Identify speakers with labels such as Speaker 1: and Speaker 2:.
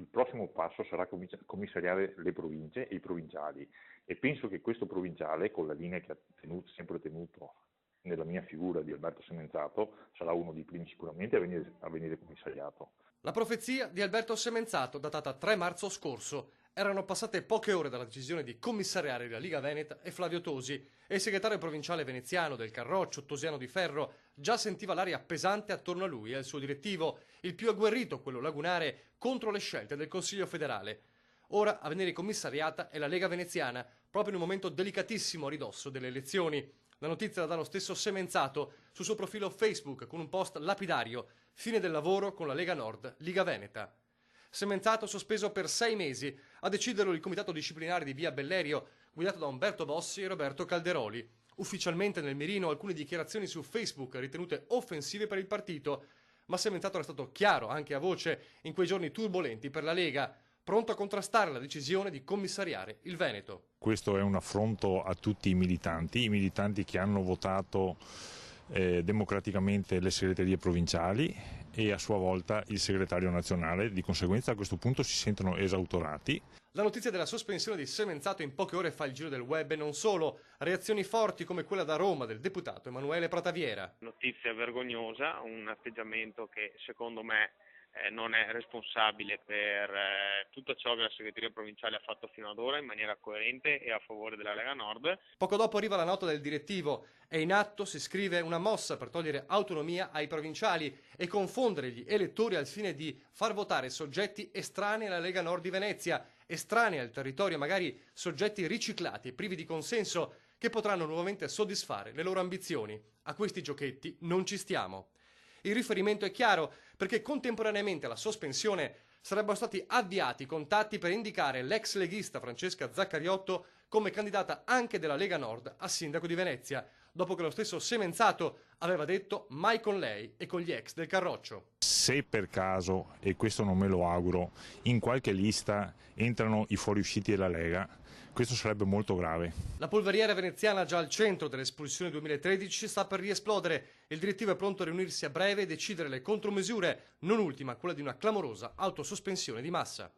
Speaker 1: prossimo passo sarà commissariare le province e i provinciali, e penso che questo provinciale, con la linea che ha sempre tenuto nella mia figura di Alberto Semenzato, sarà uno dei primi sicuramente a venire commissariato.
Speaker 2: La profezia di Alberto Semenzato, datata 3 marzo scorso. Erano passate poche ore dalla decisione di commissariare la Liga Veneta e Flavio Tosi, e il segretario provinciale veneziano del Carroccio, Tosiano Di Ferro, già sentiva l'aria pesante attorno a lui e al suo direttivo, il più agguerrito, quello lagunare, contro le scelte del Consiglio federale. Ora a venire commissariata è la Lega veneziana, proprio in un momento delicatissimo a ridosso delle elezioni. La notizia la dà lo stesso Semenzato sul suo profilo Facebook con un post lapidario: fine del lavoro con la Lega Nord, Liga Veneta. Semenzato sospeso per 6 mesi, a deciderlo il comitato disciplinare di Via Bellerio, guidato da Umberto Bossi e Roberto Calderoli. Ufficialmente nel mirino alcune dichiarazioni su Facebook ritenute offensive per il partito, ma Semenzato era stato chiaro, anche a voce, in quei giorni turbolenti per la Lega, pronto a contrastare la decisione di commissariare il Veneto.
Speaker 3: Questo è un affronto a tutti i militanti che hanno votato democraticamente le segreterie provinciali e a sua volta il segretario nazionale. Di conseguenza a questo punto si sentono esautorati.
Speaker 2: La notizia della sospensione di Semenzato in poche ore fa il giro del web, e non solo. Reazioni forti come quella da Roma del deputato Emanuele Prataviera.
Speaker 4: Notizia vergognosa, un atteggiamento che secondo me non è responsabile per tutto ciò che la segreteria provinciale ha fatto fino ad ora in maniera coerente e a favore della Lega Nord.
Speaker 2: Poco dopo arriva la nota del direttivo. È in atto, si scrive, una mossa per togliere autonomia ai provinciali e confondere gli elettori al fine di far votare soggetti estranei alla Lega Nord di Venezia, estranei al territorio, magari soggetti riciclati, privi di consenso, che potranno nuovamente soddisfare le loro ambizioni. A questi giochetti non ci stiamo. Il riferimento è chiaro, perché contemporaneamente alla sospensione sarebbero stati avviati contatti per indicare l'ex leghista Francesca Zaccariotto come candidata anche della Lega Nord a sindaco di Venezia, dopo che lo stesso Semenzato aveva detto mai con lei e con gli ex del Carroccio.
Speaker 3: Se per caso, e questo non me lo auguro, in qualche lista entrano i fuoriusciti della Lega, questo sarebbe molto grave.
Speaker 2: La polveriera veneziana, già al centro dell'espulsione 2013, sta per riesplodere. Il direttivo è pronto a riunirsi a breve e decidere le contromisure, non ultima quella di una clamorosa autosospensione di massa.